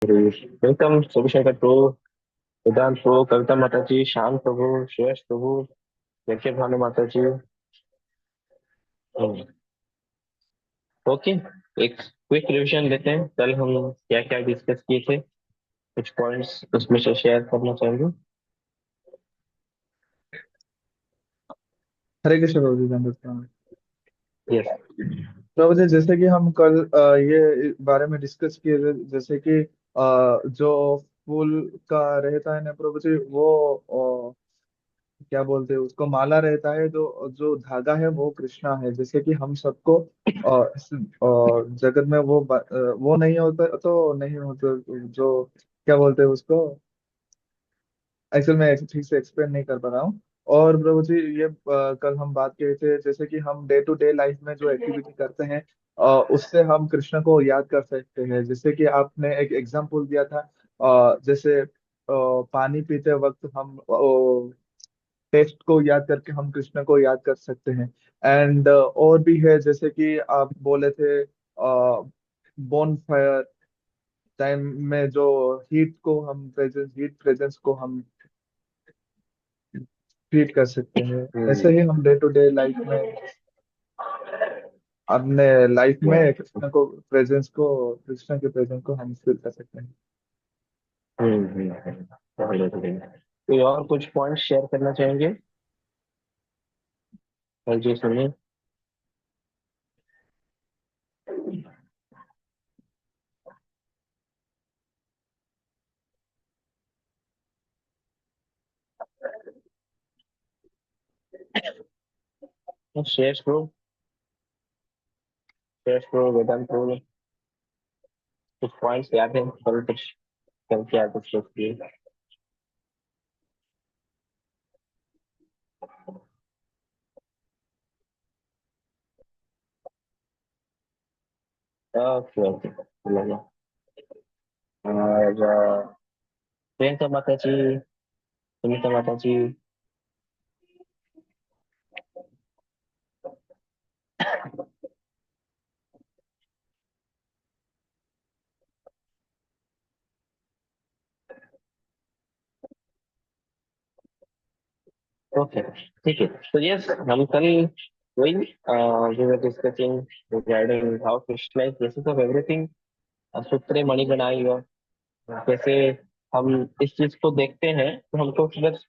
Welcome शोभिशंकर प्रभु, वेदांत प्रभु, कविता माता जी, श्याम प्रभु, श्रेयस प्रभु, जैसे भानु माता जी। ओके, एक क्विक रिवीजन लेते हैं। कल हम क्या क्या डिस्कस किए थे, कुछ पॉइंट्स उसमें से शेयर करना चाहेंगे। हरे कृष्ण प्रभु जी दंडवत। यस। प्रभु जी, जैसे कि हम कल ये बारे में डिस्कस किए थे, जैसे कि जो फूल का रहता है ना प्रभु जी, वो क्या बोलते हैं उसको, माला रहता है, जो जो धागा है वो कृष्णा है। जैसे कि हम सबको जगत में वो नहीं होता तो नहीं होता, जो क्या बोलते हैं उसको, एक्चुअल में ठीक से एक्सप्लेन नहीं कर पा रहा हूँ। और प्रभु जी, ये कल हम बात किए थे, जैसे कि हम डे टू डे लाइफ में जो एक्टिविटी करते हैं, उससे हम कृष्ण को याद कर सकते हैं। जैसे कि आपने एक एग्जांपल दिया था, जैसे पानी पीते वक्त हम टेस्ट को याद करके हम कृष्ण को याद कर सकते हैं। एंड और भी है, जैसे कि आप बोले थे बोन फायर टाइम में जो हीट प्रेजेंस को हम फीड कर सकते हैं। ऐसे ही हम डे टू डे लाइफ में अपने लाइफ में कृष्ण के प्रेजेंस को हम फील कर सकते हैं। बढ़िया बढ़िया। कोई और कुछ पॉइंट शेयर करना चाहेंगे? हाँ जी, सुनिए। शेष प्रो, शेष प्रो, वेदांत प्रो, कुछ पॉइंट्स याद है कल कुछ, कल क्या डिस्कस किए? ओके ओके, चलो। और प्रियंका माता जी, सुनीता माता जी। ओके, ठीक है। तो यस, हम कल वही we were discussing regarding how Krishna is basis of everything, सूत्रे मणिगणा इव। कैसे हम इस चीज को देखते हैं तो हमको बस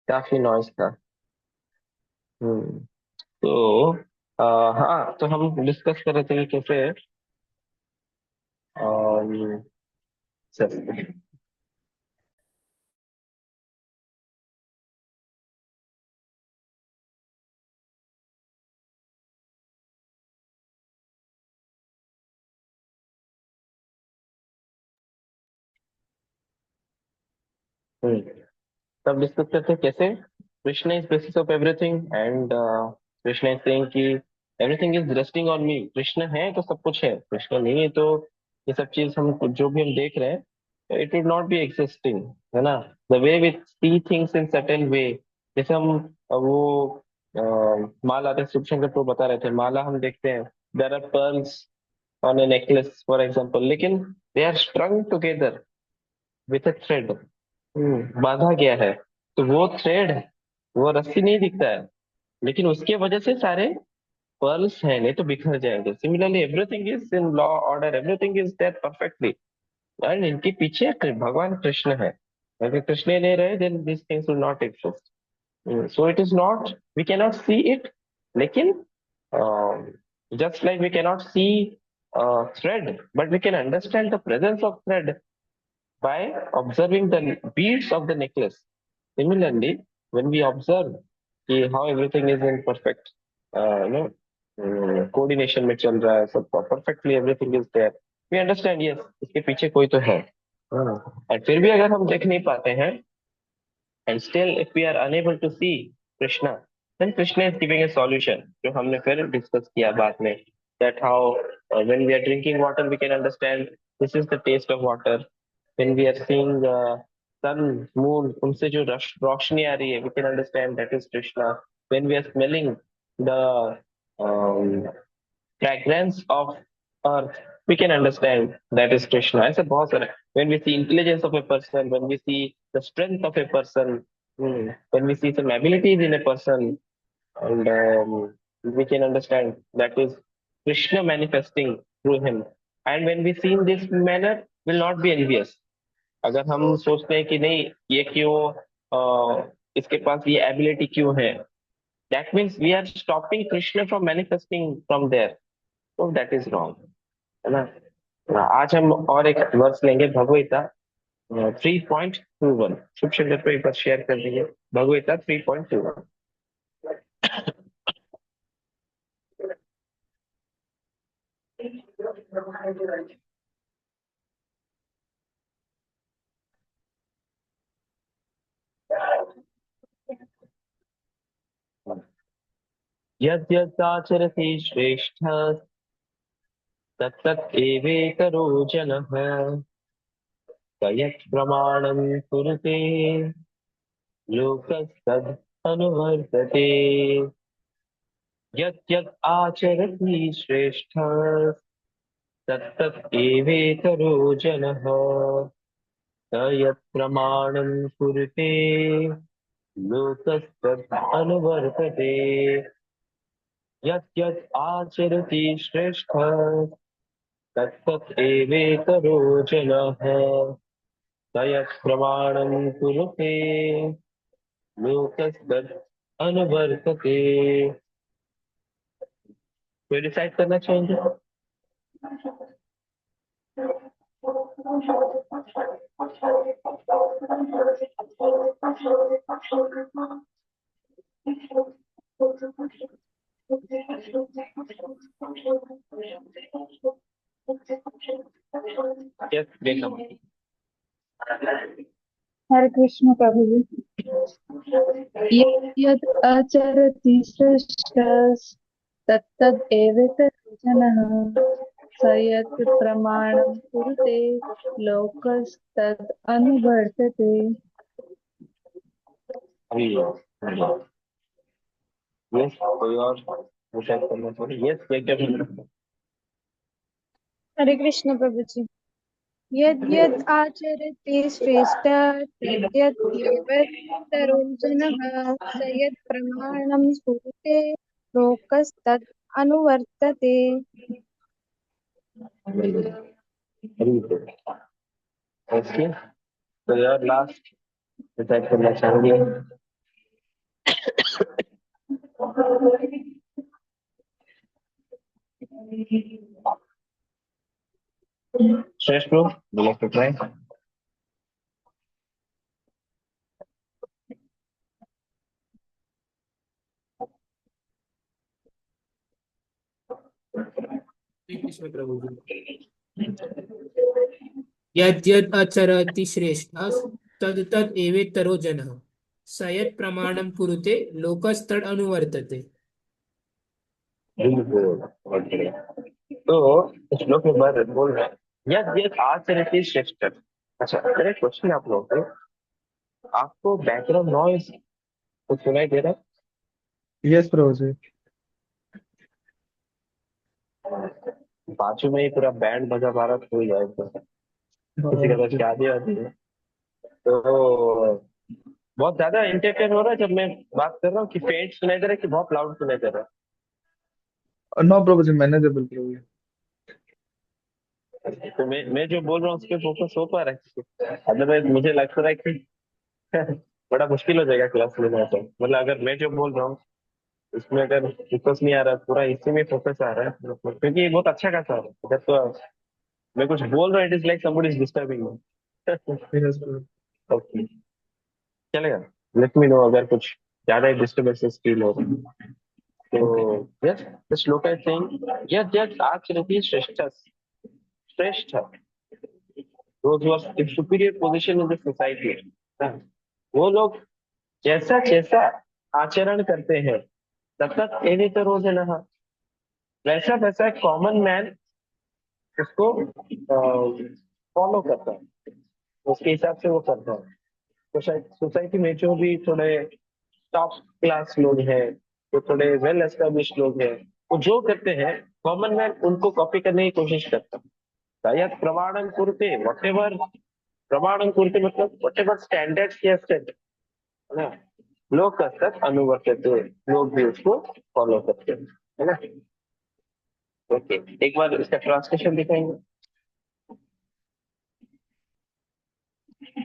काफी नॉइस था। हम्म। तो हाँ, तो हम डिस्कस कर रहे थे कि कैसे सर। हम्म, तब डिस्कस करते हैं कैसे Krishna is basis of everything and Krishna is saying कि everything is resting on me. Krishna है तो सब कुछ है, कृष्ण नहीं है तो ये सब चीज हम जो भी हम देख रहे हैं it would not be existing, है ना। The way we see things in certain way, जैसे हम वो माला, शिव शंकर को बता रहे थे, माला हम देखते हैं, there are pearls on a necklace for example, लेकिन they are strung together with a thread. बांधा गया है। तो वो थ्रेड, वो रस्सी नहीं दिखता है, लेकिन उसके वजह से सारे पर्ल्स हैं, नहीं तो बिखर जाएंगे। Similarly everything is in law order, everything is there perfectly, and इनके पीछे भगवान कृष्ण है। अगर कृष्ण नहीं रहे then this things will not exist. So it is not, we can not see it, लेकिन just like we can not see thread, but we can understand the presence of thread by observing the beads of the necklace. Similarly, when we observe how everything is in perfect, coordination में चल रहा है सब, perfectly everything is there, we understand yes इसके पीछे कोई तो है। और फिर भी अगर हम देख नहीं पाते हैं, and still if we are unable to see Krishna, then Krishna is giving a solution जो हमने फिर डिस्कस किया बाद में, that how when we are drinking water we can understand this is the taste of water. When we are seeing sun, moon, उनसे जो रोशनी आ रही है, we can understand that is Krishna. When we are smelling the um, fragrance of earth, we can understand that is Krishna. ऐसे बहुत सारे, when we see intelligence of a person, when we see the strength of a person, when we see some abilities in a person, and we can understand that is Krishna manifesting through him. And when we see in this manner, will not be envious. अगर हम सोचते हैं कि नहीं ये क्यों, इसके पास ये एबिलिटी क्यों है, that means we are stopping Krishna from manifesting from there. So that is wrong, है ना? आज हम और एक वर्स लेंगे, भगवत गीता 3.21। शुभ शंकर को एक बार शेयर कर दीजिए, भगवत गीता 3.21। यद्यदाचरति श्रेष्ठ तत्तत् एवेतरो जनः, स यत् प्रमाणं कुरुते लोकस्तद् अनुवर्तते। यत् आचरति श्रेष्ठ तत्तत् एवेतरो जनः, स यत् प्रमाणं कुरुते लोकस्तद् अनुवर्तते। यत् आचरति श्रेष्ठ तत्तत् एवेतरो जनः, स यत् प्रमाणं कुरुते लोकस्तद् अनुवर्तते। कोई डिसाइड करना चाहेंगे? यस देखा। हरे कृष्ण प्रभु जी। यत् यत् आचरति श्रेष्ठस्तत्तद् एवेतरो जनः, स यत् प्रमाणं कुरुते लोकस्तद् अनुवर्तते। यस कोई और डिसाइड करना चाहेंगे? यस यज्ञ। हरे कृष्ण प्रभु जी। यद् यद् आचरति श्रेष्ठः तद्यत् एवेतरो जनः, स यत् प्रमाणं कुरुते लोकस्तद् अनुवर्तते। ओके, तो यार लास्ट डिसाइड करना चाहेंगे? Shreshth bro, would you like to try? Shri Krishna Prabhu ji. यद्यद् आचरति श्रेष्ठः तद्तद् एवेतरो जनः, स यत् प्रमाणं कुरुते लोकस्तद् अनुवर्तते। बहुत बढ़िया। तो इस श्लोक में बोल रहे हैं यद यद आचरति श्रेष्ठ। अच्छा, मेरा क्वेश्चन आप लोगों को, आपको बैकग्राउंड नॉइज कुछ सुनाई दे रहा यस प्रभु जी। है? बाजू में ही पूरा बैंड बजा पा रहा कोई जाए तो किसी का तो शादी वादी है, तो बहुत ज्यादा इंटरटेन हो रहा है जब मैं बात कर रहा हूँ कि फेंट सुनाई दे रहा है कि बहुत लाउड सुनाई दे रहा नो प्रभु जी, मैंने तो बिल्कुल है? तो मैं जो बोल रहा हूँ उस पर फोकस हो पा रहा है? अदरवाइज मुझे लग रहा है कि बड़ा मुश्किल हो जाएगा क्लास लेना। तो मतलब अगर मैं जो बोल रहा हूँ इसमें अगर फोकस नहीं आ रहा, पूरा इसी में फोकस आ रहा है, क्योंकि ये बहुत अच्छा खासा है। अगर तो मैं कुछ बोल रहा हूँ, it is like somebody is disturbing me. Yes Prabhu. Okay, चलेगा। लेट मी नो अगर कुछ ज्यादा डिस्टर्बेंसेस फील हो रहे हैं। तो यस, द श्लोक इज सेइंग यद यद आचरति श्रेष्ठ श्रेष्ठ, those who are in superior position in the society, वो लोग जैसा जैसा आचरण करते हैं तत्तत् एवेतरो जनः, वैसा वैसा कॉमन मैन उसको फॉलो करता है, उसके हिसाब से वो करता है। तो शायद सोसाइटी में जो भी थोड़े टॉप क्लास लोग हैं, जो थोड़े वेल एस्टेब्लिश लोग हैं, वो जो करते हैं कॉमन मैन उनको कॉपी करने की कोशिश करता है। शायद प्रमाणम कुरुते वट एवर, प्रमाणम कुरुते मतलब वट एवर स्टैंडर्ड्स के सेट है ना, लोग तत् अनुवर्तते, लोग भी उसको फॉलो करते हैं, है ना। ओके, एक बार इसका ट्रांसलेशन दिखाएंगे।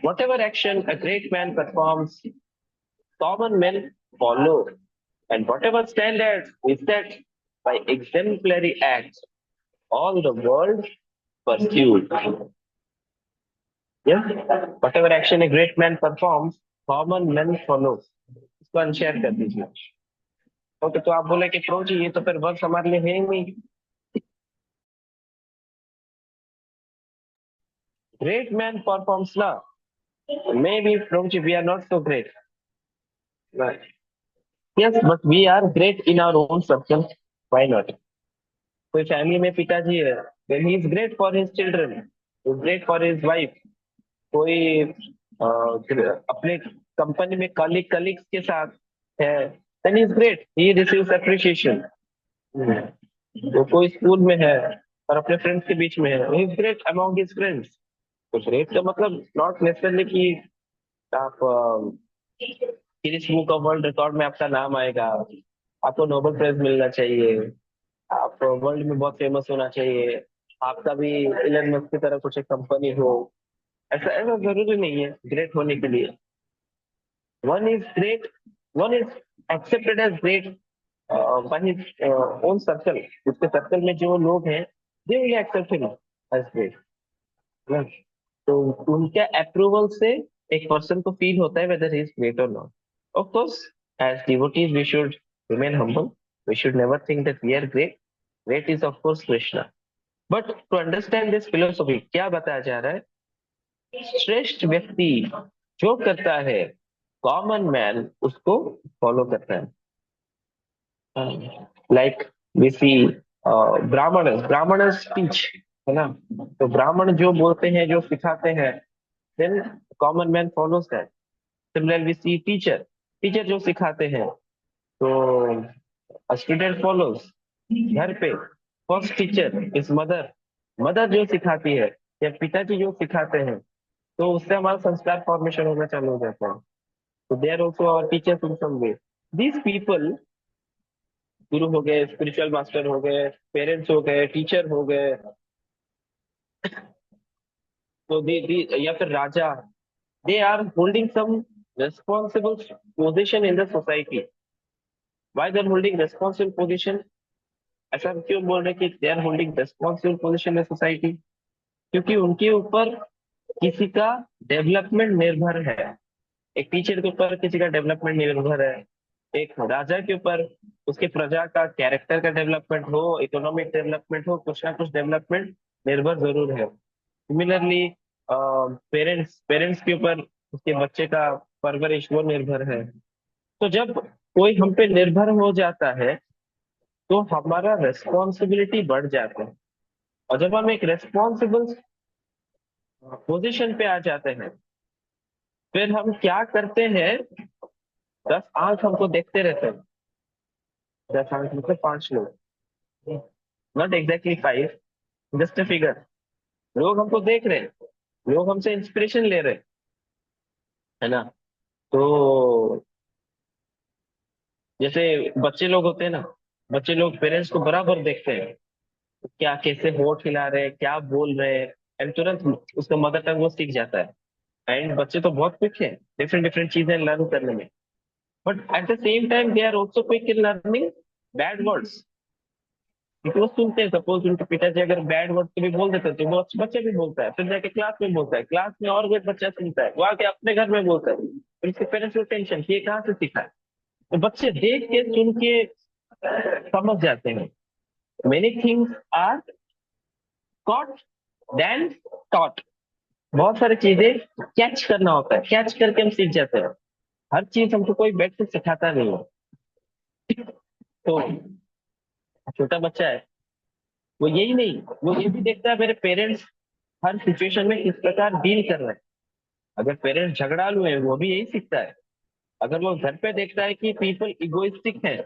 Whatever action a great man performs, common men follow, and whatever standards is set by exemplary acts, all the world pursues. Yes, whatever action a great man performs, common men follow. इसको unshare कर दीजिए। Okay, तो आप बोले कि pro जी ये तो फिर वर्ड्स हमारे लिए है ही नहीं। ग्रेट मैन परफॉर्म्स ना, मे बी प्रो जी we are not so great, yes but we are great in our own circle, why not. कोई फैमिली में पिताजी है, then he is great for his children, he is great for his wife। कोई अपने company में colleagues के साथ है, then he is great, he receives appreciation। तो कोई स्कूल में है और अपने फ्रेंड्स के बीच में है, he is great among his friends। तो ग्रेट का मतलब नॉट नेसेसरली कि आप Guinness book of world record में आपका नाम आएगा, आपको नोबेल प्राइज मिलना चाहिए, आप वर्ल्ड में बहुत फेमस होना चाहिए, आपका भी इलन मस्क की तरह कुछ एक कंपनी हो, ऐसा ऐसा जरूरी नहीं है ग्रेट होने के लिए। One is great, one is accepted as great by his own circle, उसके सर्कल में जो लोग हैं they will accept him as great. तो उनके अप्रूवल से एक पर्सन को फील होता है वेदर ही इज ग्रेट और not. Of course as devotees we should remain humble, we should never think that we are great, great is of course Krishna. But to understand this philosophy क्या बताया जा रहा है, श्रेष्ठ व्यक्ति जो करता है कॉमन मैन उसको फॉलो करता है। लाइक वी सी ब्राह्मण स्पीच, है ना, तो ब्राह्मण जो बोलते हैं जो सिखाते हैं then common man follows that. Similar we see teacher, teacher जो सिखाते हैं तो स्टूडेंट फॉलोज। घर पे first teacher is mother, mother जो सिखाती है या पिताजी जो सिखाते हैं तो उससे हमारा संस्कार फॉर्मेशन होना चालू हो जाता है। तो they are also our teachers in some way. These people, guru हो गए, स्पिरिचुअल मास्टर हो गए, पेरेंट्स हो गए, टीचर हो गए, तो दी या फिर राजा, they are holding some responsible position in the society। Why they are holding responsible position? ऐसा हम क्यों बोल रहे हैं कि they are holding responsible position in society? क्योंकि उनके ऊपर किसी का डेवलपमेंट निर्भर है। एक टीचर के ऊपर किसी का डेवलपमेंट निर्भर है, एक राजा के ऊपर उसके प्रजा का कैरेक्टर का डेवलपमेंट हो, इकोनॉमिक डेवलपमेंट हो, कुछ ना कुछ डेवलपमेंट निर्भर जरूर है। सिमिलरली पेरेंट्स पेरेंट्स के ऊपर उसके बच्चे का परवरिश वो निर्भर है। तो जब कोई हम पे निर्भर हो जाता है तो हमारा रेस्पॉन्सिबिलिटी बढ़ जाता है, और जब हम एक रेस्पॉन्सिबल पोजीशन पे आ जाते हैं फिर हम क्या करते हैं, 10 आंख हमको देखते रहते हैं। 10 आंख मतलब 5 लोग, not exactly 5, just a figure. लोग हमको देख रहे हैं, लोग हमसे इंस्पिरेशन ले रहे हैं, है ना। तो जैसे बच्चे लोग होते हैं ना, बच्चे लोग पेरेंट्स को बराबर देखते हैं, क्या कैसे होठ हिला रहे हैं, क्या बोल रहे हैं, एंड तुरंत उसका मदर टंग वो सीख जाता है। एंड बच्चे तो बहुत क्विक है डिफरेंट डिफरेंट चीजें लर्न करने में, but at the same time they are also quick in learning bad words. क्योंकि वो सुनते हैं, सपोज उनके पिताजी अगर बैड वर्ड भी बोल देते हैं तो वो बच्चे भी बोलता है, फिर जाके क्लास में बोलता है, क्लास में और कोई बच्चा सुनता है, वो आके अपने घर में बोलता है, फिर उसके पेरेंट्स को टेंशन कि ये कहाँ से सीखा है। तो बच्चे देख के सुन के समझ जाते हैं। Many things are caught than taught. बहुत सारी चीजें कैच करना होता है, कैच करके हम सीख जाते हैं। हर चीज हमको कोई बेड से सिखाता नहीं है। तो छोटा बच्चा है, वो यही नहीं, वो ये भी देखता है मेरे पेरेंट्स हर सिचुएशन में किस प्रकार डील कर रहे हैं। अगर पेरेंट्स झगड़ालू है, वो भी यही सीखता है। अगर वो घर पे देखता है कि पीपल इगोइस्टिक है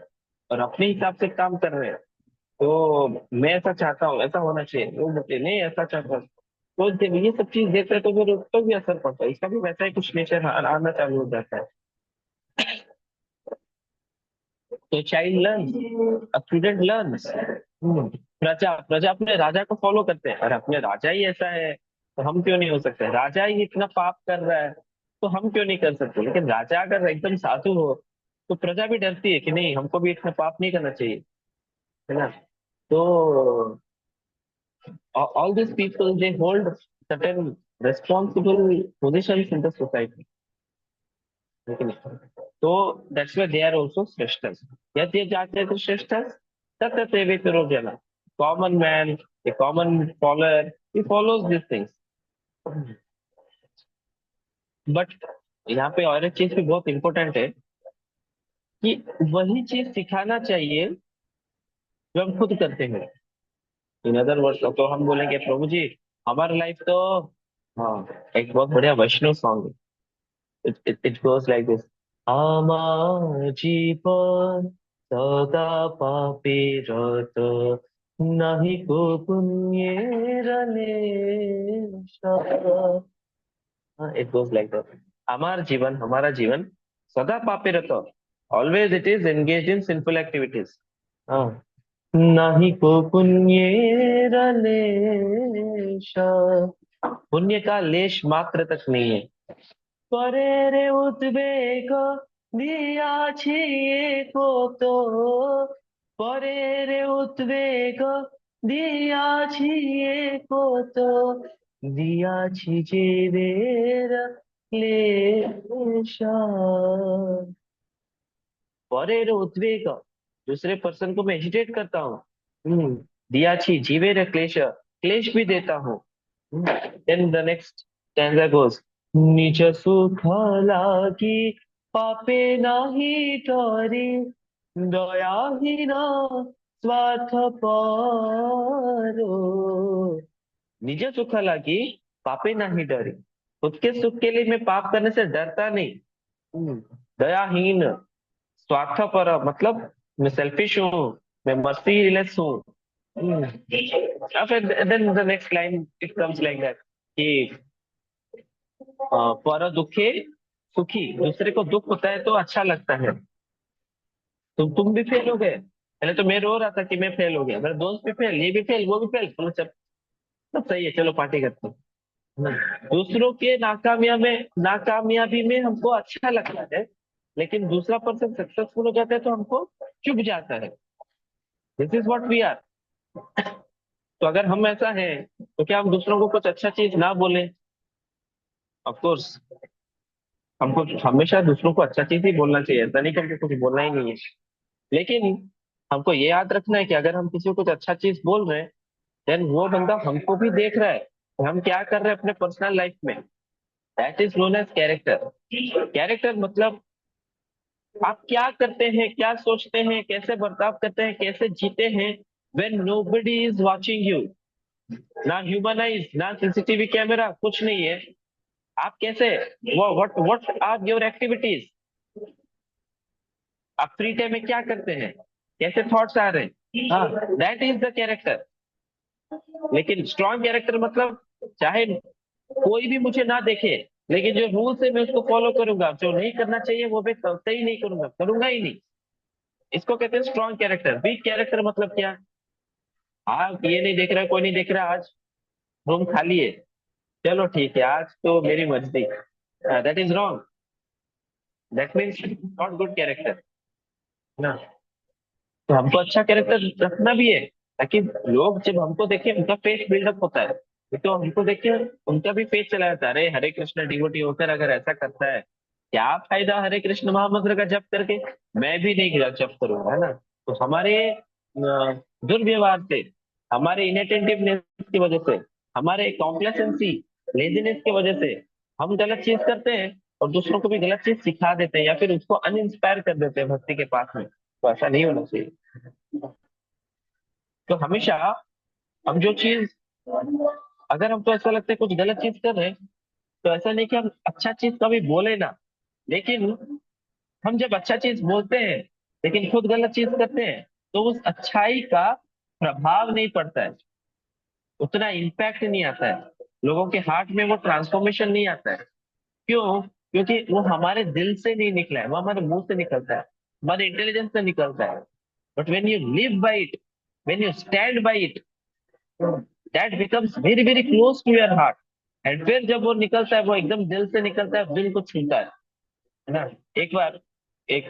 और अपने हिसाब से काम कर रहे हैं, तो मैं ऐसा चाहता हूँ, ऐसा होना चाहिए, वो बोलते नहीं ऐसा चाहता हूँ, तो जब ये सब चीज देखते हैं तो फिर उस पर भी असर पड़ता है, इसका भी वैसा ही कुछ नेचर आना चालू हो जाता है। तो चाइल्ड लर्न, स्टूडेंट लर्न। प्रजा प्रजा अपने राजा को फॉलो करते हैं, अरे अपने राजा ही ऐसा है तो हम क्यों नहीं हो सकते, राजा ही इतना पाप कर रहा है तो हम क्यों नहीं कर सकते। लेकिन राजा अगर एकदम साधु हो तो प्रजा भी डरती है कि नहीं, हमको भी इतना पाप नहीं करना चाहिए, है ना। तो all these people, they hold certain responsible positions in the society, लेकिन तो that's why they are also श्रेष्ठस। यदि जाते तो श्रेष्ठस तत्र सेवितरो जन। Common man, a common follower, he follows these things। But यहाँ पे और एक चीज भी बहुत इंपॉर्टेंट है कि वही चीज सिखाना चाहिए जो हम खुद करते हैं। इन अदर वर्ड्स तो हम बोलेंगे प्रभु जी हमारी लाइफ तो, हाँ, एक बहुत बढ़िया वैष्णव song, it goes like this। আমার জীবন সদা পাপেরত, নাহিকো পুণ্যের লেশা। It goes like that। আমার জীবন, हमारा जीवन सदा पापेरत, always it is engaged in sinful activities। हाँ, नाहिको पुण्येर लेशा, पुण्य का लेश मात्र तक नहीं है। পরের উদ্বেগ দিয়াছি কত, পরের উদ্বেগ দিয়াছি কত, দিয়াছি জীবের क्लेशा। परेर उद्वेग, दूसरे पर्सन को मैं एजिटेट करता हूँ। दियाची जीवेर क्लेश, क्लेश भी देता हूँ। देन द नेक्स्ट स्टैंजा गोes, निज सुख लागी पापे नाही डरी, दयाहीन स्वार्थपर। निज सुख लागी पापे नाही डरी, खुद के सुख के लिए मैं पाप करने से डरता नहीं। दयाहीन, स्वार्थपर मतलब मैं सेल्फिश हूँ, मैं मर्सीलेस हूँ। फिर then the next line it comes like that कि पर दुखे सुखी, दूसरे को दुख होता है तो अच्छा लगता है। तुम भी फेल हो गए, पहले तो मैं रो रहा था कि मैं फेल हो गया, मेरे दोस्त भी फेल, ये भी फेल, वो भी फेल, चलो सब सही है, चलो पार्टी करते हैं। दूसरों के नाकामयाबी में हमको अच्छा लगता है, लेकिन दूसरा पर्सन सक्सेसफुल हो जाता है तो हमको चुभ जाता है। This is what we are. तो अगर हम ऐसा है तो क्या हम दूसरों को कुछ अच्छा चीज ना बोले? ऑफ कोर्स हमको हमेशा दूसरों को अच्छा चीज ही बोलना चाहिए, ऐसा नहीं कि हमको कुछ बोलना ही नहीं है। लेकिन हमको ये याद रखना है कि अगर हम किसी को कुछ अच्छा चीज बोल रहे हैं, देन वो बंदा हमको भी देख रहा है कि हम क्या कर रहे हैं अपने पर्सनल लाइफ में। That is known as character. Character मतलब आप क्या करते हैं, क्या सोचते हैं, कैसे बर्ताव करते हैं, कैसे जीते हैं when nobody is watching you। ना ह्यूमन आइज, ना सीसीटीवी कैमरा, कुछ नहीं है। आप कैसे, व्हाट आर योर एक्टिविटीज, आप फ्री टाइम में क्या करते हैं, कैसे थॉट्स आ रहे हैं, हाँ, दैट इज द कैरेक्टर। लेकिन स्ट्रॉन्ग कैरेक्टर मतलब चाहे कोई भी मुझे ना देखे, लेकिन जो रूल्स है मैं उसको फॉलो करूंगा, जो नहीं करना चाहिए वो मैं करते ही नहीं करूंगा, करूंगा ही नहीं। इसको कहते हैं स्ट्रॉन्ग कैरेक्टर। वीक कैरेक्टर मतलब क्या, आप ये नहीं देख रहा, कोई नहीं देख रहा, आज रूम खाली है, चलो ठीक है आज तो मेरी मर्जी, that is wrong. That means not good character ना। तो हमको अच्छा कैरेक्टर रखना भी है ताकि लोग जब हमको देखें उनका फेस बिल्डअप होता है। ये तो हमको देखे उनका भी फेस चला जाता है, अरे हरे कृष्ण डिवोटी होकर अगर ऐसा करता है, क्या फायदा हरे कृष्ण महामंत्र का जप करके, मैं भी नहीं जप करूंगा, है ना। तो हमारे दुर्व्यवहार से, हमारे इनअटेंटिवनेस की वजह से, हमारे कॉम्प्लेसेंसी, लेजीनेस की वजह से हम गलत चीज करते हैं, और दूसरों को भी गलत चीज सिखा देते हैं या फिर उसको अनइंस्पायर कर देते हैं भक्ति के पास में, तो ऐसा नहीं होना चाहिए। तो हमेशा हम जो चीज, अगर हमको ऐसा लगता है कुछ गलत चीज कर रहे हैं, तो ऐसा नहीं कि हम अच्छा चीज कभी बोले ना, लेकिन हम जब अच्छा चीज बोलते हैं लेकिन खुद गलत चीज करते हैं, तो उस अच्छाई का प्रभाव नहीं पड़ता है, उतना इम्पैक्ट नहीं आता है, लोगों के हार्ट में वो ट्रांसफॉर्मेशन नहीं आता है। क्यों? क्योंकि वो हमारे दिल से नहीं निकला है, वो हमारे मुंह से निकलता है, हमारे इंटेलिजेंस से निकलता है। But when you live by it, when you stand by it, that becomes very very close to your heart. And फिर जब वो निकलता है, वो एकदम दिल से निकलता है, दिल को छूता है ना। एक बार एक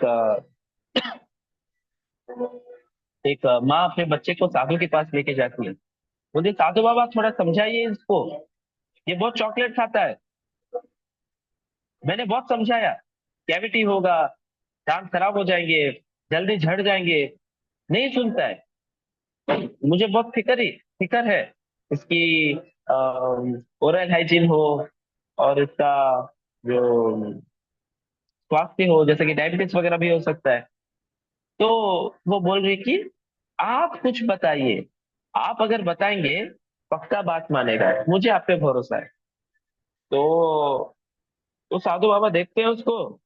माँ अपने बच्चे को साधु के पास लेके जाती है, बोलती साधु बाबा थोड़ा समझाइए इसको, ये बहुत चॉकलेट खाता है, मैंने बहुत समझाया, कैविटी होगा, दांत खराब हो जाएंगे, जल्दी झड़ जाएंगे, नहीं सुनता है। मुझे बहुत फिक्र है इसकी ओरल हाइजीन हो, और इसका जो स्वास्थ्य हो, जैसे कि डायबिटीज वगैरह भी हो सकता है। तो वो बोल रही कि आप कुछ बताइए, आप अगर बताएंगे पक्का बात मानेगा, मुझे आप पे भरोसा है। तो साधु बाबा देखते हैं उसको,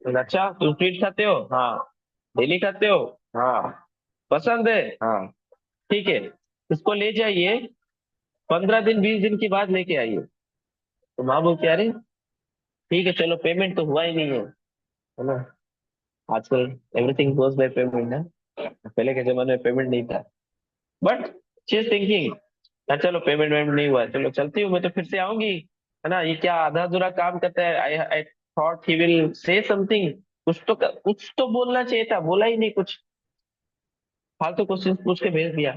अच्छा तुम स्वीट खाते हो, हाँ, डेली खाते हो, हाँ, पसंद है, हाँ, ठीक है, इसको ले जाइए, 15 दिन 20 दिन के बाद लेके आइए। तो माँ बोलती अरे ठीक है चलो, पेमेंट तो हुआ ही नहीं है ना, आजकल एवरीथिंग गोज बाय पेमेंट ना, पहले के जमाने में पेमेंट नहीं था। बट शी इज थिंकिंग, चलो पेमेंट वेमेंट नहीं हुआ है, चलो चलती हूँ, मैं तो फिर से आऊंगी, है ना, ये क्या आधा अधूरा काम करता है, I I thought he will say something, कुछ तो बोलना चाहिए था, बोला ही नहीं कुछ, फालतू क्वेश्चन पूछ के भेज दिया।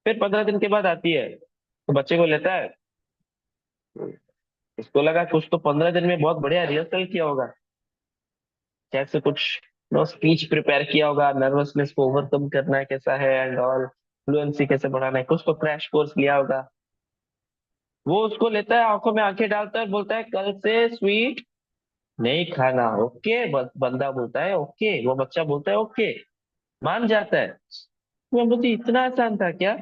फिर 15 दिन के बाद आती है, तो बच्चे को लेता है, इसको लगा कुछ तो 15 दिन में बहुत बढ़िया रिहर्सल किया होगा, कैसे कुछ नो स्पीच प्रिपेयर किया होगा, नर्वसनेस को ओवरकम करना है कैसा है एंड ऑल, फ्लुएंसी कैसे बढ़ाना है, कुछ तो क्रैश कोर्स लिया होगा। वो उसको लेता है, आंखों में आंखें डालता है और बोलता है कल से स्वीट नहीं खाना, ओके, बंदा बोलता है ओके, वो बच्चा बोलता है ओके, मान जाता है। मैं बोलती इतना आसान था क्या,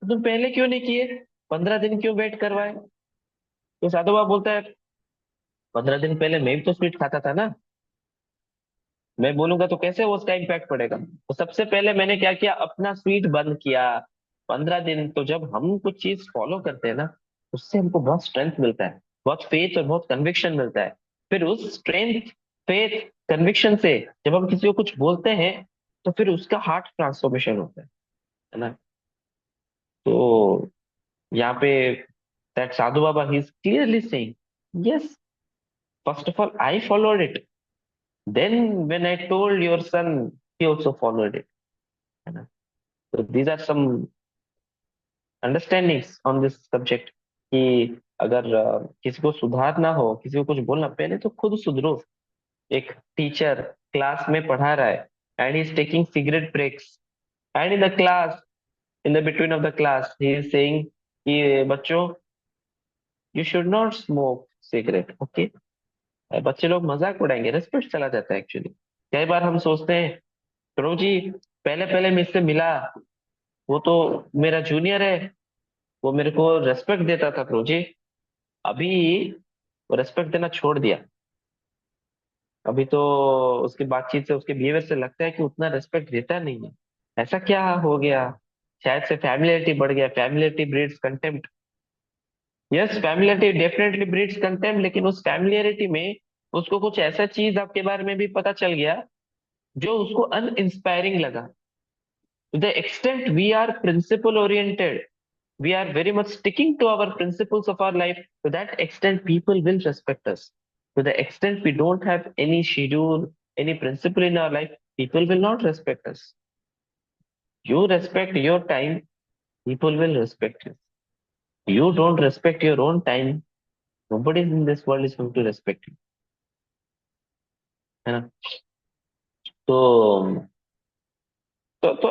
तुम पहले क्यों नहीं किए, 15 दिन क्यों वेट करवाए। तो साधु बाबा बोलता है 15 दिन पहले मैं भी तो स्वीट खाता था ना, मैं बोलूंगा तो कैसे वो उसका इम्पैक्ट पड़ेगा। तो सबसे पहले मैंने क्या किया, अपना स्वीट बंद किया 15 दिन। तो जब हम कुछ चीज फॉलो करते हैं ना, उससे हमको बहुत स्ट्रेंथ मिलता है, बहुत फेथ और बहुत कन्विक्शन मिलता है। फिर उस स्ट्रेंथ, फेथ, कन्विक्शन से जब हम किसी को कुछ बोलते हैं, तो फिर उसका हार्ट ट्रांसफॉर्मेशन होता है ना। तो यहाँ पे that sadhu baba he is clearly saying yes, first of all I followed it, then when I told your son he also followed it, है ना। तो these are some understandings on this subject, कि अगर किसी को सुधारना हो, किसी को कुछ बोलना, पहले तो खुद सुधरो। एक टीचर क्लास में पढ़ा रहा है and he is taking cigarette breaks, and in the class, in the between of the class he is saying कि बच्चों you should not smoke cigarette, okay. बच्चे लोग मजाक उड़ाएंगे, रेस्पेक्ट चला जाता है एक्चुअली। कई बार हम सोचते हैं प्रभु जी, पहले पहले मुझसे मिला, वो तो मेरा जूनियर है, वो मेरे को रेस्पेक्ट देता था प्रभु जी, अभी वो रेस्पेक्ट देना छोड़ दिया, अभी तो उसकी बातचीत से, उसके बिहेवियर से लगता है कि उतना रेस्पेक्ट देता नहीं है। ऐसा क्या हो गया, शायद से फैमिलियरिटी बढ़ गया, familiarity breeds contempt. Yes, familiarity definitely breeds contempt, लेकिन उस फैमिलियरिटी में उसको कुछ ऐसा चीज आपके बारे में भी पता चल गया जो उसको अनइंस्पायरिंग लगा। To the extent we are principle oriented, we are very much sticking to our principles of our life. To that extent, people will respect us. To the extent we don't have any schedule, any principle in our life, people will not respect us. You respect your time, people will respect you. You don't respect your own time, nobody in this world is going to respect you. है ना। तो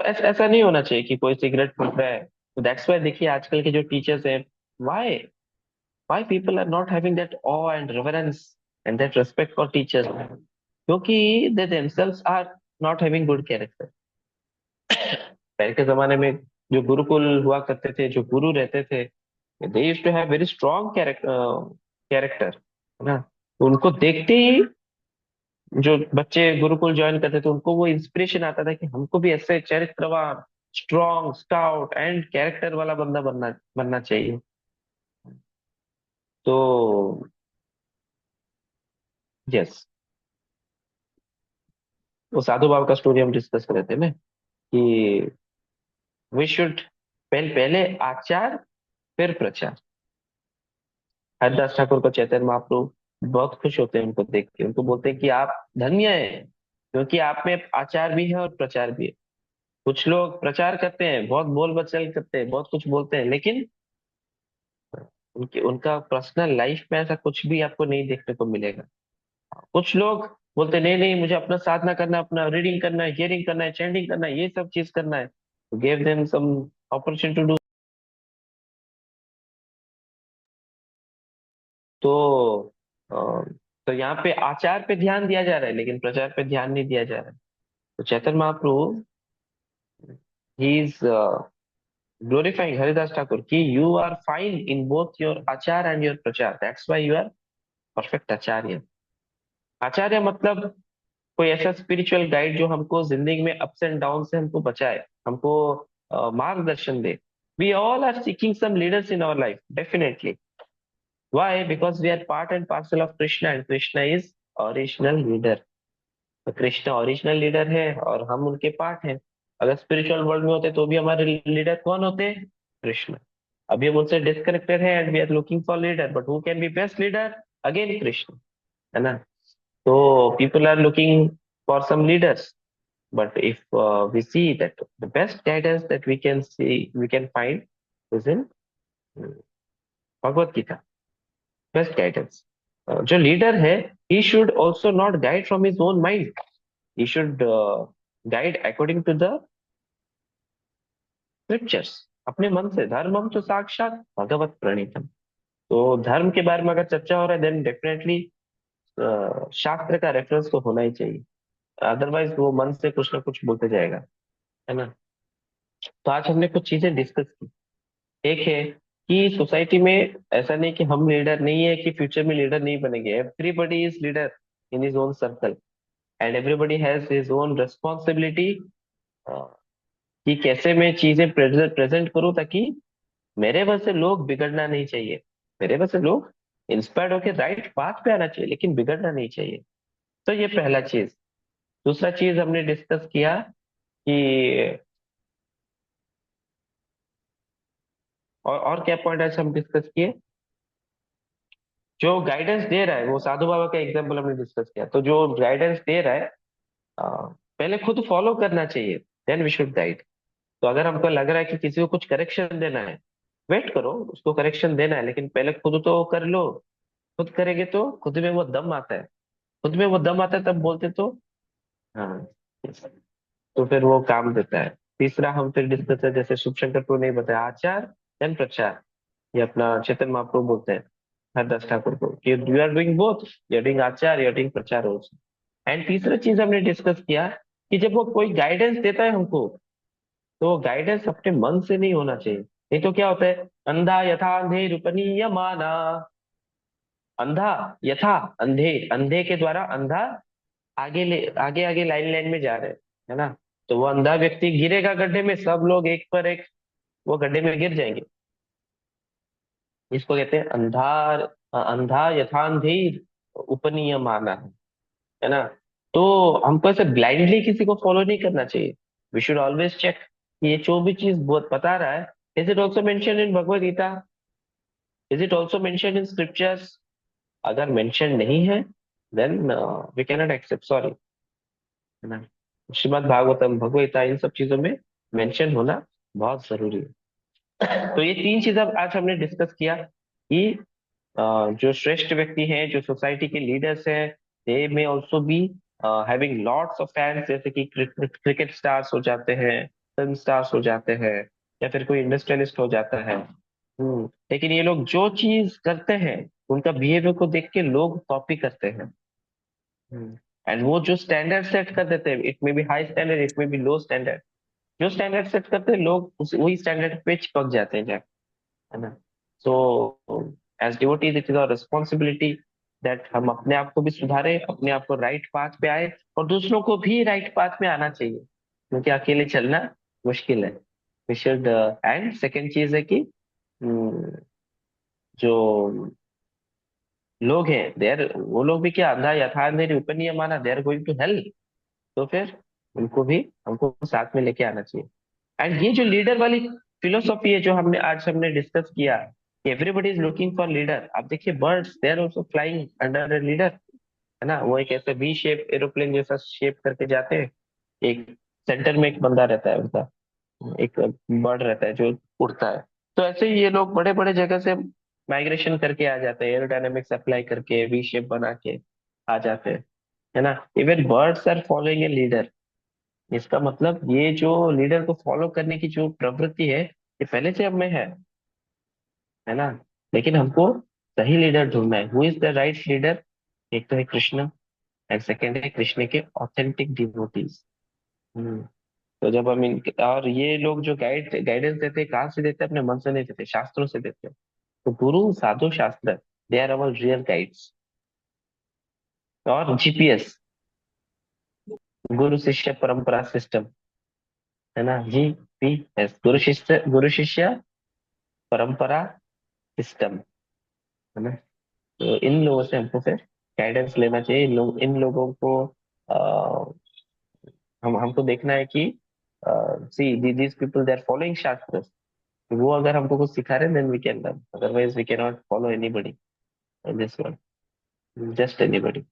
ऐसा नहीं होना चाहिए कि कोई cigarette पीता है। तो दैट्स वाई देखिए आजकल के जो टीचर्स हैं, Y why people are not having that awe and reverence and that respect for teachers? क्योंकि they themselves are not having good character. पहले के जमाने में जो गुरुकुल हुआ करते थे, जो गुरु रहते थे, they used to have very strong character, है ना? तो उनको देखते ही जो बच्चे गुरुकुल ज्वाइन करते थे उनको वो इंस्पिरेशन आता था कि हमको भी ऐसे चरित्रवान, स्ट्रॉन्ग, स्टाउट एंड कैरेक्टर वाला बंदा बनना बनना चाहिए। तो यस, वो साधु बाबा का स्टोरी हम डिस्कस कर रहे थे ना कि वी शुड पहले आचार फिर प्रचार। हरदास ठाकुर को चैतन्य महाप्रभु बहुत खुश होते हैं उनको देख के, उनको बोलते हैं कि आप धन्य हैं क्योंकि आप में आचार भी है और प्रचार भी है। कुछ लोग प्रचार करते हैं, बहुत बोल बचल करते हैं, बहुत कुछ बोलते हैं, लेकिन उनके उनका पर्सनल लाइफ में ऐसा कुछ भी आपको नहीं देखने को मिलेगा। कुछ लोग बोलते हैं, नहीं नहीं मुझे अपना साधना करना है, अपना रीडिंग करना है, हियरिंग करना है, चैंटिंग करना है, ये सब चीज करना है। Give them some opportunity to do. तो अ, तो यहाँ पे आचार पे ध्यान दिया जा रहा है लेकिन प्रचार पे ध्यान नहीं दिया जा रहा है। तो Chaitanya Mahaprabhu he is glorifying Haridas Thakur कि you are fine in both your achar and your prachar. That's why you are perfect acharya. आचार्य मतलब कोई ऐसा स्पिरिचुअल गाइड जो हमको जिंदगी में अप्स एंड डाउन से हमको बचाए, हमको मार्गदर्शन दे। We all are seeking some leaders in our life, definitely. Why? Because we are part and parcel of Krishna and Krishna is original leader. तो कृष्णा ओरिजिनल लीडर है और हम उनके पार्ट हैं। अगर स्पिरिचुअल वर्ल्ड में होते तो भी हमारे लीडर कौन होते? कृष्ण। अभी हम उनसे डिस्कनेक्टेड है and we are looking for leader, but who can be best leader? Again Krishna, है ना? So people are looking for some leaders, but if we see that the best guidance that we can find is in Bhagavad Gita, best guidance. जो leader है, he should also not guide from his own mind. He should guide according to the scriptures. अपने मन से, धर्मम तो साक्षात भगवत प्रणीतम। तो धर्म के बारे में अगर चर्चा हो रहा है, देन डेफिनेटली शास्त्र का रेफरेंस तो होना ही चाहिए, अदरवाइज वो मन से कुछ ना कुछ बोलते जाएगा, है ना? तो आज हमने कुछ चीजें डिस्कस की। एक है कि सोसाइटी में ऐसा नहीं कि हम लीडर नहीं है, कि फ्यूचर में लीडर नहीं बनेंगे। Everybody is leader in his own circle and everybody has his own responsibility कि कैसे मैं चीजें प्रेजेंट करूं ताकि मेरे वजह से लोग बिगड़ना नहीं चाहिए, मेरे वजह से लोग इंस्पायर्ड होकर राइट पाथ पे आना चाहिए, लेकिन बिगड़ना नहीं चाहिए। तो ये पहला चीज। दूसरा चीज हमने डिस्कस किया कि और क्या पॉइंट आज हम डिस्कस किए? जो गाइडेंस दे रहा है, वो साधु बाबा का एग्जाम्पल हमने डिस्कस किया। तो जो गाइडेंस दे रहा है, पहले खुद फॉलो करना चाहिए, देन वी शुड गाइड। तो अगर हमको लग रहा है कि किसी को कुछ करेक्शन देना है, वेट करो, उसको करेक्शन देना है, लेकिन पहले खुद तो कर लो। खुद करेंगे तो खुद में वो दम आता है, खुद में वो दम आता है तब बोलते तो हाँ, तो फिर वो काम देता है। तीसरा हम फिर डिस्कस है, जैसे शुभ शंकर को नहीं बताया, आचार देन प्रचार। ये अपना चेतन महाप्रभु बोलते हैं हरदास ठाकुर को कि you are doing both, you are doing आचार, यू आर डूइंग प्रचार ऑल्सो। एंड तीसरा चीज हमने डिस्कस किया कि जब वो कोई गाइडेंस देता है हमको, तो गाइडेंस अपने मन से नहीं होना चाहिए। नहीं तो क्या होता है, अंधा यथा अंधे रूपनीय माना। अंधा यथा अंधे, अंधे के द्वारा अंधा आगे आगे लाइन लाइन में जा रहे हैं, है ना? तो वो अंधा व्यक्ति गिरेगा गड्ढे में, सब लोग एक पर एक वो गड्ढे में गिर जाएंगे। इसको कहते हैं अंधा यथांधेर उपनीयमाना, है ना? तो हमको ऐसे ब्लाइंडली किसी को फॉलो नहीं करना चाहिए। वी शुड ऑलवेज चेक कि ये जो भी चीज बहुत बता रहा है, is it also mention in Bhagavad Gita, is it also mention in scriptures? अगर मेंशन नहीं है, then we can not accept, sorry, है ना? श्रीमद् भागवतम, भगवद गीता, इन सब चीजों में मेंशन होना बहुत जरूरी है। तो ये तीन चीज अब आज हमने डिस्कस किया कि जो श्रेष्ठ व्यक्ति हैं, जो सोसाइटी के लीडर्स हैं, दे में also be having lots of fans, जैसे कि क्रिकेट स्टार्स हो जाते हैं, फिल्म स्टार्स हो जाते हैं, या फिर कोई इंडस्ट्रियलिस्ट हो जाता है, लेकिन ये लोग जो चीज करते हैं, उनका बिहेवियर को देख के लोग कॉपी करते हैं। एंड वो जो स्टैंडर्ड सेट कर देते हैं, it may be high standard, it may be low standard, जो स्टैंडर्ड सेट करते हैं लोग उस वही स्टैंडर्ड पे चिपक जाते हैं जाके, है ना। So as devotees it is our responsibility that हम अपने आप को भी सुधारे, अपने आप को राइट पाथ पे आए, और दूसरों को भी राइट पाथ में आना चाहिए, क्योंकि अकेले चलना मुश्किल है। We should. एंड सेकेंड चीज है कि हम्म, जो लोग हैं देर, वो लोग भी क्या अंधा यथा अंधेरे ऊपर नहीं माना, they are going to hell. तो फिर उनको भी हमको साथ में लेके आना चाहिए। एंड ये जो लीडर वाली फिलोसॉफी है जो हमने डिस्कस किया, everybody is looking for leader. आप देखिए birds they are also flying under a leader, है ना। वो एक ऐसे वी शेप एरोप्लेन जैसा शेप करके जाते हैं, एक सेंटर में एक बंदा रहता है उनका, एक बर्ड रहता है जो उड़ता है। तो ऐसे ही ये लोग बड़े बड़े जगह से माइग्रेशन करके आ जाते हैं, एरोडायनेमिक्स अप्लाई करके वी शेप बना के आ जाते हैं, है ना। Even birds are following a leader. इसका मतलब ये जो लीडर को फॉलो करने की जो प्रवृत्ति है, ये पहले से अब में है ना। लेकिन हमको सही लीडर ढूंढना है। Who is the right leader? एक तो है कृष्ण, एंड सेकेंड है कृष्ण के ऑथेंटिक डिवोटीज। तो जब हम इन, और ये लोग जो गाइडेंस देते हैं, कहाँ से देते हैं? अपने मन से नहीं देते, शास्त्रों से देते हैं। तो गुरु साधु शास्त्र, they are our real guides. और जीपीएस, गुरु शिष्य परंपरा सिस्टम, है ना। जीपीएस, गुरु शिष्य परंपरा सिस्टम, है ना। तो इन लोगों से हमको फिर गाइडेंस लेना चाहिए। इन लोगों को आ, हमको देखना है कि see these people they are following शास्त्र। वो अगर हमको कुछ सिखा रहे हैं then we can learn, otherwise we can not follow anybody in this world, just anybody.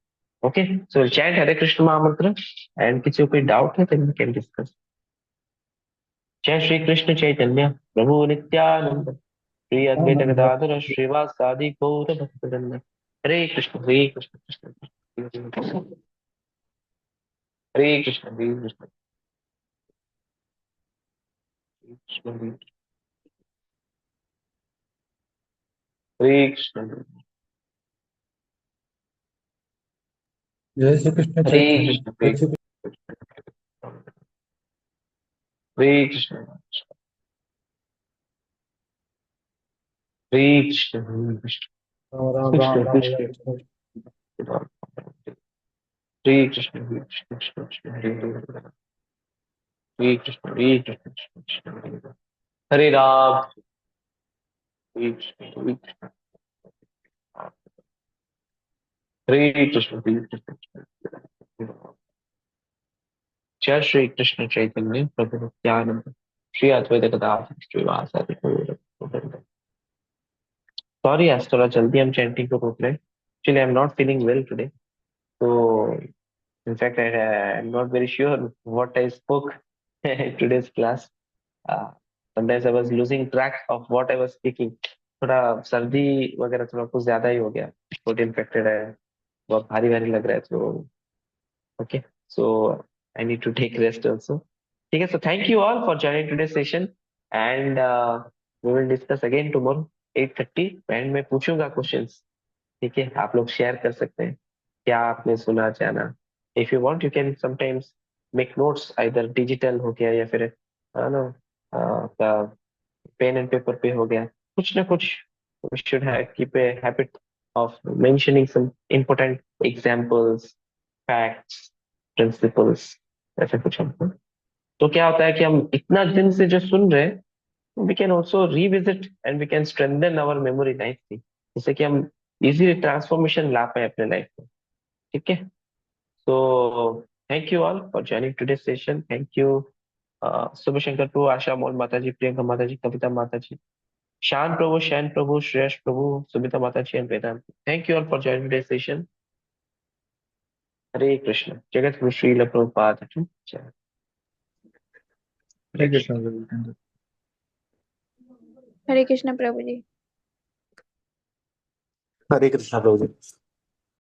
Okay, so chant Hare Krishna महामंत्र, एंड किसी को कोई डाउट है देन वी कैन डिस्कस। जय श्री कृष्ण चैतन्य प्रभु नित्यानंद, श्री अद्वैत गदाधर श्रीवासादि गौर भक्तवृंद। हरे कृष्ण कृष्ण कृष्ण, हरे कृष्ण हरे कृष्ण कृष्ण हरे कृष्ण जय श्री कृष्ण हरे चैतन्य कृष्ण हरे हरे कृष्ण हरे कृष्ण हरे कृष्ण राम राम कृष्ण राम कृष्ण राम। हरे कृष्ण हरे कृष्ण कृष्ण कृष्ण हरे हरे, हरे कृष्ण हरे कृष्ण कृष्ण कृष्ण हरे हरे, हरे राम हरे कृष्ण हरे कृष्ण हरे कृष्ण हरे राम। जय श्री कृष्ण चैतन्य प्रभु नित्यानंद, श्री अद्वैत गदाधर श्रीवासादि गौर भक्तवृंद। सॉरी आज थोड़ा जल्दी हम चैंटिंग को रोक रहे हैं, actually I am not feeling well today. तो in fact I'm not very sure what I spoke in today's class. uh, Sometimes I was losing track of what I was speaking. थोड़ा सर्दी वगैरह थोड़ा कुछ ज्यादा ही हो गया, थोड़ा इन्फेक्टेड है, बहुत भारी भारी लग रहा है। तो okay, so I need to take rest also. ठीक है, so thank you all for joining today session, and we will discuss again tomorrow 8:30, एंड मैं पूछूंगा क्वेश्चंस। ठीक है, आप लोग शेयर कर सकते हैं क्या आपने सुना जाना। If you want you can sometimes make notes, either digital हो गया या फिर नो पेन एंड पेपर पे हो गया, कुछ ना कुछ। We should keep a habit of mentioning some important examples, facts, principles, ऐसा कुछ हमको। तो क्या होता है कि हम इतना दिन से जो सुन रहे हैं, we can also revisit and we can strengthen our memory nicely, जिससे कि हम इजीली ट्रांसफॉर्मेशन ला पाए अपने लाइफ में। ठीक है, so thank you all for joining today session. Thank you Shubh Shankar Prabhu, Asha Mol माता जी, प्रियंका माता जी, कविता माता जी, शान प्रभु, शैन प्रभु, श्रेयस प्रभु, सुमिता माता ji and Vedant. Thank you all for joining today session. Hare Krishna, जगत गुरु श्रील प्रभुपाद की जय। हरे कृष्ण। हरे कृष्ण प्रभु जी। हरे कृष्णा प्रभु जी।